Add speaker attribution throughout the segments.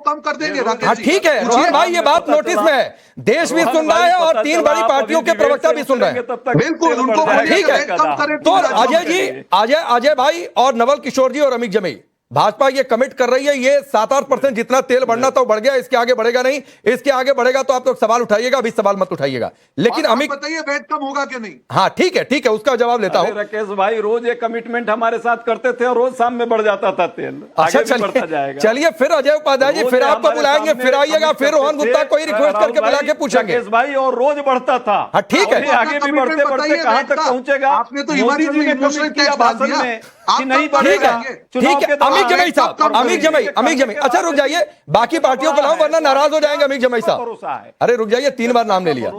Speaker 1: कम कर देंगे।
Speaker 2: हाँ ठीक है रोहन भाई, ये बात नोटिस में है, देश भी सुन रहा है और 3 बड़ी पार्टियों के प्रवक्ता भी सुन रहे हैं।
Speaker 1: बिल्कुल, उनको
Speaker 2: ठीक है।
Speaker 1: कम करें
Speaker 2: तो अजय जी, अजय भाई और नवल किशोर जी और अमित जमई, भाजपा ये कमिट कर रही है, ये 7-8% जितना तेल बढ़ना था वो बढ़ गया, इसके आगे बढ़ेगा नहीं, इसके आगे बढ़ेगा तो आप लोग सवाल उठाइएगा, अभी सवाल मत उठाइएगा। लेकिन अमित
Speaker 1: बताइए वेट कम होगा कि नहीं?
Speaker 2: हाँ ठीक है, उसका जवाब लेता हूं।
Speaker 3: राकेश भाई रोज ये कमिटमेंट हमारे साथ करते थे और रोज शाम में बढ़ जाता था तेल।
Speaker 2: अच्छा चलिए फिर अजय उपाध्याय जी, फिर आपको बुलाएंगे, फिर आइएगा, फिर रोहन गुप्ता को ही रिक्वेस्ट करके बुला के पूछेंगे।
Speaker 3: राकेश भाई और रोज बढ़ता था।
Speaker 2: हाँ ठीक है,
Speaker 3: आगे भी बढ़ते बढ़ते कहां तक पहुंचेगा?
Speaker 1: आपने तो हिमाचल में इमोशनल टैक्स
Speaker 3: भाषण
Speaker 1: दिया
Speaker 3: में कि नहीं बढ़ेगा।
Speaker 2: ठीक है अमित जमई साहब, अमित जमई, अच्छा रुक जाइए, बाकी पार्टियों को लाओ वरना नाराज हो जाएंगे अमित जमई साहब। अरे रुक जाइए, 3 बार नाम ले लिया।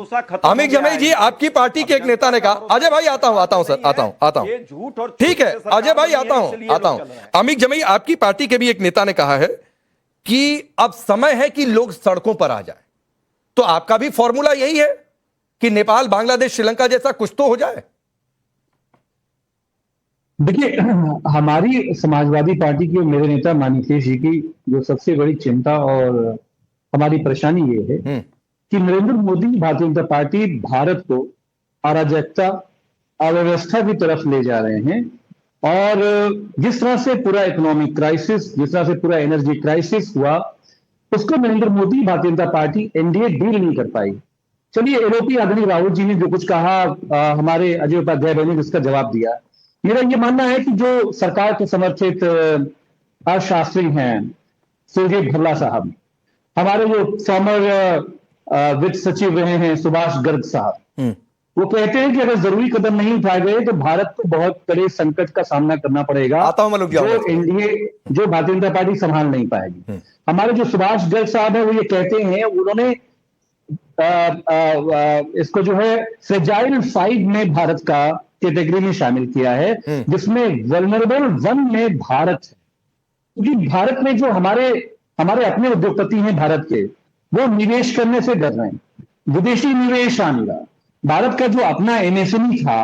Speaker 2: अमित जमई जी, आपकी पार्टी के एक नेता ने कहा, अजय भाई आता हूं सर, आता हूं, ठीक है अजय भाई आता हूं। अमित जमई, आपकी पार्टी के भी एक नेता ने कहा है कि अब समय है कि लोग सड़कों पर आ जाए, तो आपका भी फॉर्मूला यही है कि नेपाल, बांग्लादेश, श्रीलंका जैसा कुछ तो हो जाए?
Speaker 4: देखिए, हमारी समाजवादी पार्टी की और मेरे नेता मानिकेश जी की जो सबसे बड़ी चिंता और हमारी परेशानी ये है कि नरेंद्र मोदी, भारतीय जनता पार्टी भारत को अराजकता, अव्यवस्था की तरफ ले जा रहे हैं। और जिस तरह से पूरा इकोनॉमिक क्राइसिस, जिस तरह से पूरा एनर्जी क्राइसिस हुआ, उसको Narendra Modi, Bharatiya Janata party, NDA deal नहीं कर पाई। चलिए, एलओपी आदरणीय राहुल जी ने जो कुछ कहा, हमारे अजय उपाध्याय ने उसका जवाब दिया। मेरा ये मानना है कि जो सरकार के समर्थित अर्थशास्त्री हैं, सुरजीत भल्ला साहब, हमारे जो फॉर्मर वित्त सचिव रहे हैं सुभाष गर्ग साहब, वो कहते हैं कि अगर जरूरी कदम नहीं उठाए गए तो भारत को बहुत बड़े संकट का सामना करना पड़ेगा, जो एनडीए, जो भारतीय जनता पार्टी संभाल नहीं पाएगी। हमारे जो सुभाष गर्ग साहब है वो ये कहते हैं, उन्होंने इसको जो है फ्रेजाइल 5 में भारत का कैटेगरी में शामिल किया है, जिसमें वल्नरेबल 1 में भारत है। क्योंकि भारत में जो हमारे अपने उद्योगपति हैं भारत के, वो निवेश करने से डर रहे हैं, विदेशी निवेश आने लगा। भारत का जो अपना एमएसएमई था,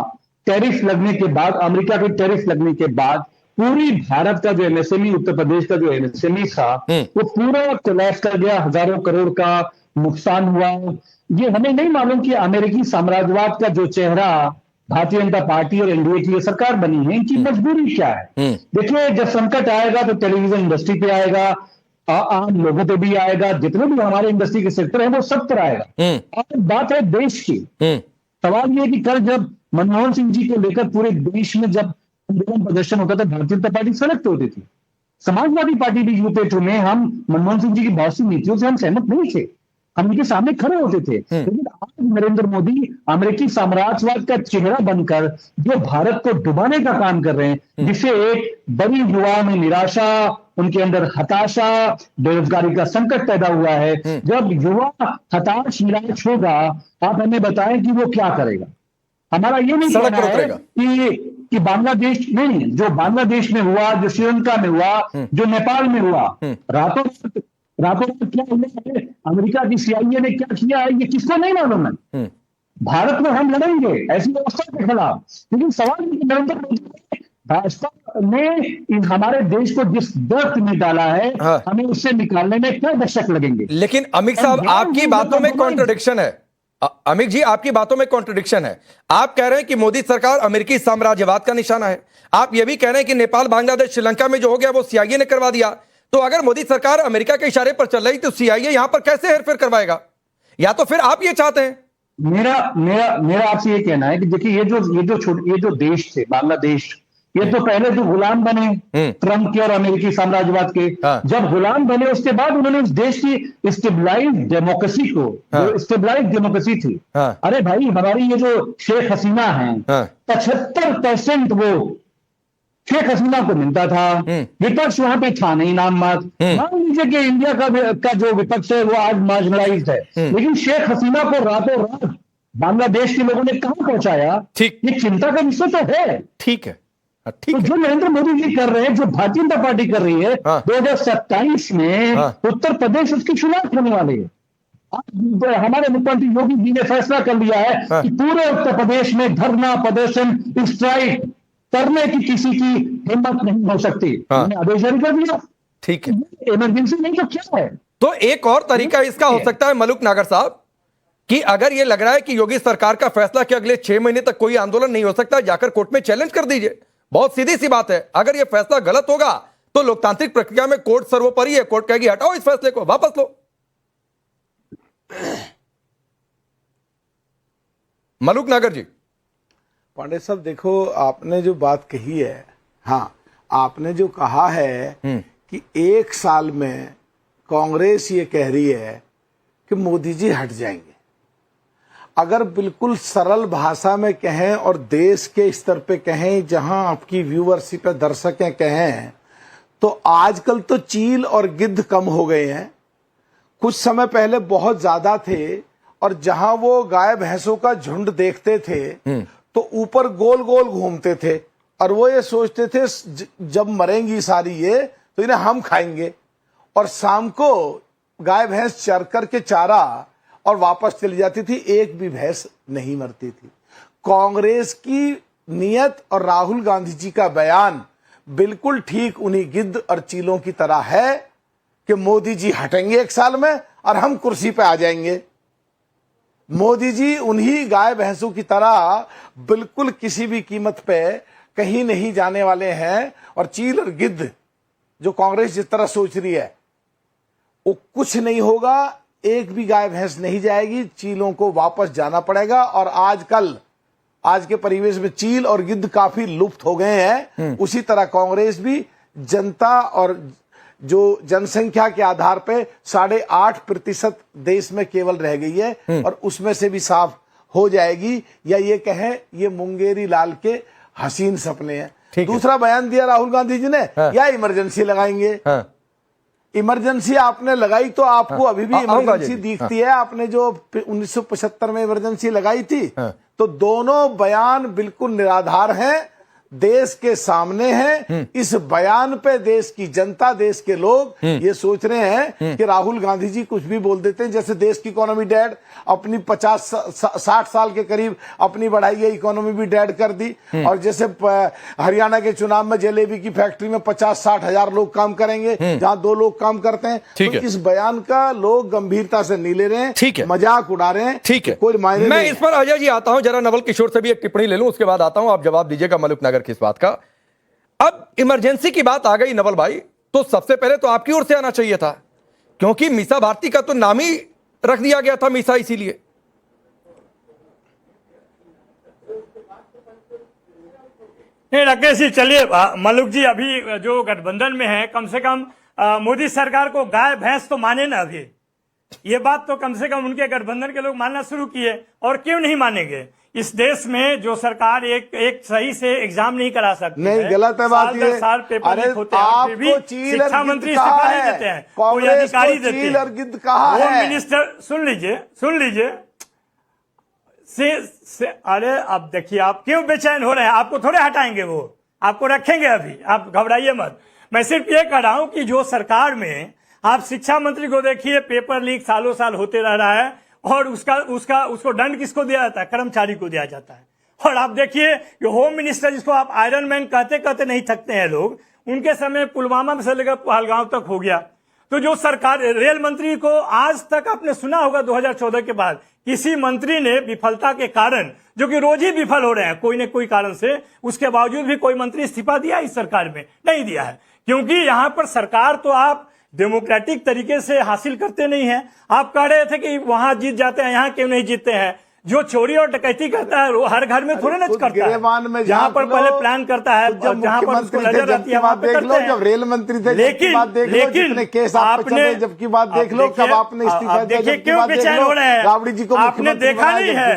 Speaker 4: टैरिफ लगने के बाद, अमेरिका के टैरिफ लगने के बाद, पूरी भारत का जो एमएसएमई, उत्तर प्रदेश का जो एमएसएमई था, वो पूरा कोलैप्स कर गया, हजारों करोड़ का नुकसान हुआ। ये हमें नहीं मालूम कि अमेरिकी साम्राज्यवाद का जो चेहरा भारतीय जनता पार्टी और एनडीए की सरकार बनी है, इनकी मजबूरी क्या है। देखिए, जब संकट आएगा तो टेलीविजन इंडस्ट्री पे आएगा, आम लोगों पे भी आएगा, जितने भी हमारे इंडस्ट्री के सेक्टर है वो सब पर आएगा। और बात है देश की, सवाल ये कि कल जब मनमोहन सिंह जी को लेकर पूरे देश में जब आंदोलन प्रदर्शन होता था, भारतीय जनता पार्टी सड़क होती थी। समाजवादी पार्टी भी यूपी 2 में हम मनमोहन सिंह जी की बहुत सी नीतियों से हम सहमत नहीं थे, हम उनके सामने खड़े होते थे। लेकिन आज नरेंद्र मोदी अमेरिकी साम्राज्यवाद का चेहरा बनकर जो भारत को डुबाने का काम कर रहे हैं, जिससे एक बड़ी युवाओं में निराशा, उनके अंदर हताशा, बेरोजगारी का संकट पैदा हुआ है। जब युवा हताश, निराश होगा, आप हमें बताएं कि वो क्या करेगा। हमारा ये नहीं कहना है कि बांग्लादेश नहीं, जो बांग्लादेश में हुआ, जो श्रीलंका में हुआ, जो नेपाल में हुआ, रातों क्या हुआ है, अमेरिका की सीआईए ने क्या किया है, ये किसको नहीं मालूम है। भारत में हम लड़ेंगे ऐसी व्यवस्था के खिलाफ, लेकिन सवाल नरेंद्र मोदी ने, भाजपा ने हमारे देश को जिस गर्त में डाला है, हमें उससे निकालने में क्या दशक लगेंगे।
Speaker 2: लेकिन अमित साहब, आपकी बातों में कॉन्ट्रडिक्शन है। अमित जी, आपकी बातों में कॉन्ट्रडिक्शन है। आप कह रहे हैं कि मोदी सरकार अमेरिकी साम्राज्यवाद का निशाना है, आप यह भी कह रहे हैं कि नेपाल, बांग्लादेश, श्रीलंका में जो हो गया वो सीआईए ने करवा दिया। तो अगर मोदी सरकार अमेरिका के इशारे पर चल रही तो सीआईए यहां पर कैसे हेरफेर करवाएगा? या तो फिर आप ये चाहते हैं?
Speaker 4: मेरा आपसे ये कहना है कि देखिए, ये जो देश थे, बांग्लादेश, ये तो पहले तो गुलाम बने ट्रंप के और अमेरिकी साम्राज्यवाद के। जब गुलाम बने उसके बाद उन्होंने उस देश की स्टेबलाइज्ड डेमोक्रेसी को, जो स्टेबलाइज्ड डेमोक्रेसी थी, अरे भाई, हमारी ये जो शेख हसीना है, 75% वो शेख हसीना को मिलता था, विपक्ष वहां पे था नहीं, नाम मात्र। मान लीजिए कि इंडिया का जो विपक्ष है वो आज मार्जिनलाइज्ड है, लेकिन शेख हसीना को रातों रात बांग्लादेश के लोगों ने कहां पहुंचाया, ये चिंता का विषय तो है।
Speaker 2: ठीक है,
Speaker 4: तो जो नरेंद्र मोदी जी कर रहे हैं, जो भारतीय जनता पार्टी कर रही है, 2027 में उत्तर प्रदेश उसके खिलाफ होने वाले है। आज हमारे मुख्यमंत्री योगी जी ने फैसला कर लिया है कि पूरे उत्तर प्रदेश में धरना, प्रदर्शन, स्ट्राइक करने की किसी की हिम्मत नहीं हो सकती। हमने आदेश जारी कर दिया।
Speaker 2: ठीक है,
Speaker 4: इमरजेंसी नहीं तो क्या है?
Speaker 2: तो एक और तरीका इसका हो सकता है मलुक नागर साहब कि अगर यह लग रहा है कि योगी सरकार का फैसला कि अगले 6 महीने तक कोई आंदोलन नहीं हो सकता, जाकर कोर्ट में चैलेंज कर दीजिए। बहुत सीधी सी बात है, अगर यह फैसला गलत होगा तो लोकतांत्रिक प्रक्रिया में कोर्ट सर्वोपरि है, कोर्ट कहेगी हटाओ इस फैसले को, वापस लो। मलुक नागर जी।
Speaker 5: पांडे साहब देखो, आपने जो बात कही है, हाँ आपने जो कहा है कि 1 साल में कांग्रेस ये कह रही है कि मोदी जी हट जाएंगे। अगर बिल्कुल सरल भाषा में कहें और देश के स्तर पे कहें, जहां आपकी व्यूअरशिप है, दर्शकें कहें, तो आजकल तो चील और गिद्ध कम हो गए हैं। कुछ समय पहले बहुत ज्यादा थे, और जहां वो गाय भैंसों का झुंड देखते थे तो ऊपर गोल गोल घूमते थे, और वो ये सोचते थे जब मरेंगी सारी ये तो इन्हें हम खाएंगे। और शाम को गाय भैंस चर करके चारा और वापस चली जाती थी, एक भी भैंस नहीं मरती थी। कांग्रेस की नीयत और राहुल गांधी जी का बयान बिल्कुल ठीक उन्हीं गिद्ध और चीलों की तरह है कि मोदी जी हटेंगे 1 साल में और हम कुर्सी पे आ जाएंगे। मोदी जी उन्हीं गाय भैंसों की तरह बिल्कुल किसी भी कीमत पे कहीं नहीं जाने वाले हैं, और चील और गिद्ध जो कांग्रेस जिस तरह सोच रही है वो कुछ नहीं होगा। एक भी गाय भैंस नहीं जाएगी, चीलों को वापस जाना पड़ेगा। और आजकल आज के परिवेश में चील और गिद्ध काफी लुप्त हो गए हैं, उसी तरह कांग्रेस भी जनता और जो जनसंख्या के आधार पे 8.5% देश में केवल रह गई है, और उसमें से भी साफ हो जाएगी, या ये कहें ये मुंगेरी लाल के हसीन सपने हैं। दूसरा बयान दिया राहुल गांधी जी ने, या इमरजेंसी लगाएंगे। इमरजेंसी आपने लगाई तो आपको अभी भी इमरजेंसी दिखती है। आपने जो 1975 में इमरजेंसी लगाई थी, तो दोनों बयान बिल्कुल निराधार हैं, देश के सामने हैं। इस बयान पे देश की जनता, देश के लोग ये सोच रहे हैं कि राहुल गांधी जी कुछ भी बोल देते हैं। जैसे देश की इकोनॉमी डेड, अपनी 50-60 साल के करीब अपनी बढ़ाई गई इकोनॉमी भी डेड कर दी। और जैसे हरियाणा के चुनाव में जलेबी की फैक्ट्री में 50-60 हजार लोग काम करेंगे, जहां 2 लोग काम करते हैं। तो इस बयान का लोग गंभीरता से नहीं ले रहे हैं, मजाक उड़ा रहे हैं।
Speaker 2: ठीक है,
Speaker 5: कोई मायने
Speaker 2: मैं इस पर अजय जी आता हूं, जरा नवल किशोर से भी एक टिप्पणी ले लूं, उसके बाद आता हूं, आप जवाब दीजिएगा मलुक नगर किस बात का। अब इमरजेंसी की बात आ गई नवल भाई, तो सबसे पहले तो आपकी ओर से आना चाहिए था, क्योंकि मीसा भारती का तो नाम ही रख दिया गया था मीसा, इसीलिए।
Speaker 6: नहीं राकेश जी, चलिए मलुक जी, अभी जो गठबंधन में है, कम से कम मोदी सरकार को गाय भैंस तो माने ना। अभी ये बात तो कम से कम उनके गठबंधन के लोग मानना शुरू किए, और क्यों नहीं मानेंगे। इस देश में जो सरकार एक सही से एग्जाम नहीं करा सकती,
Speaker 5: नहीं गलत है बात ये।
Speaker 6: साल पेपर लीक होते हैं, फिर भी शिक्षा मंत्री इस्तीफा नहीं देते हैं, कोई अधिकारी देते हैं। होम मिनिस्टर, सुन लीजिए अरे अब देखिए, आप क्यों बेचैन हो रहे हैं? आपको थोड़े हटाएंगे, वो आपको रखेंगे। अभी आप घबराइए मत। मैं सिर्फ ये कह रहा हूं कि जो सरकार में आप शिक्षा मंत्री को देखिए, पेपर लीक सालों साल होते रह रहा है, और उसको दंड किसको दिया जाता है? कर्मचारी को दिया जाता है। और आप देखिए कि होम मिनिस्टर, जिसको आप आयरन मैन कहते नहीं थकते हैं लोग, उनके समय पुलवामा से लेकर पहलगांव तक हो गया। तो जो सरकार, रेल मंत्री को आज तक आपने सुना होगा 2014 के बाद किसी मंत्री ने विफलता के कारण, जो कि रोज ही विफल हो रहे हैं कोई न कोई कारण से, उसके बावजूद भी कोई मंत्री इस्तीफा दिया इस सरकार में? नहीं दिया है, क्योंकि यहां पर सरकार तो आप डेमोक्रेटिक तरीके से हासिल करते नहीं है। आप कह रहे थे कि वहां जीत जाते हैं, यहां क्यों नहीं जीतते हैं? जो चोरी और डकैती करता है वो हर घर में थोड़े ना करता है, जहां पर पहले प्लान करता है, जहां पर उसको नजर आती है वहां पे करते हैं।
Speaker 5: जब रेल मंत्री थे,
Speaker 6: लेकिन
Speaker 5: केस आपने जब की बात देख लो, कब आपने इस्तीफा दिया,
Speaker 6: देखिए क्यों बेचैन हो रहे हैं।
Speaker 5: राबड़ी जी को
Speaker 6: आपने देखा नहीं है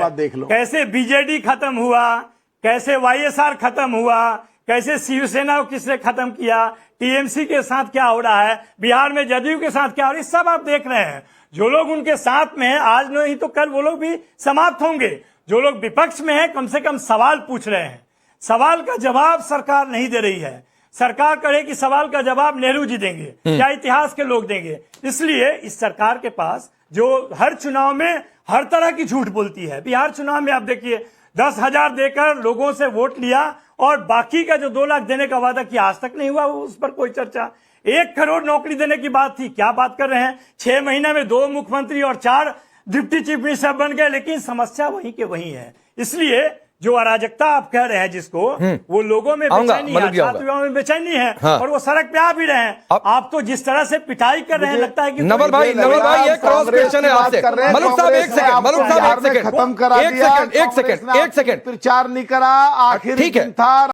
Speaker 6: कैसे बीजेडी खत्म हुआ, कैसे वाईएसआर खत्म हुआ, कैसे शिवसेना को किसने खत्म किया, टीएमसी के साथ क्या हो रहा है, बिहार में जदयू के साथ क्या हो रहा है, सब आप देख रहे हैं। जो लोग उनके साथ में हैं, आज नहीं तो कल वो लोग भी समाप्त होंगे। जो लोग विपक्ष में हैं, कम से कम सवाल पूछ रहे हैं। सवाल का जवाब सरकार नहीं दे रही है। सरकार करे कि सवाल का जवाब नेहरू जी देंगे या इतिहास के लोग देंगे। इसलिए इस सरकार के पास, जो हर चुनाव में हर तरह की झूठ बोलती है, बिहार चुनाव में आप देखिए 10,000 देकर लोगों से वोट लिया, और बाकी का जो 2 लाख देने का वादा किया आज तक नहीं हुआ, उस पर कोई चर्चा। 1 करोड़ नौकरी देने की बात थी, क्या बात कर रहे हैं? 6 महीने में 2 मुख्यमंत्री और 4 डिप्टी चीफ मिनिस्टर बन गए, लेकिन समस्या वहीं के वहीं है। इसलिए जो अराजकता आप कह रहे हैं जिसको, वो लोगों में बेचैनी है, छात्र युवाओं में बेचैनी है, और वो सड़क पे आ भी रहे हैं। आप तो जिस तरह से पिटाई कर रहे हैं, लगता है कि
Speaker 2: नवल भाई एक क्रॉस क्वेश्चन है आपसे। मलूक साहब एक सेकंड, मलूक साहब एक सेकंड,
Speaker 5: खत्म करा दिया,
Speaker 2: एक सेकंड
Speaker 5: प्रचार नहीं करा, आखिर
Speaker 2: ठीक है।
Speaker 5: था।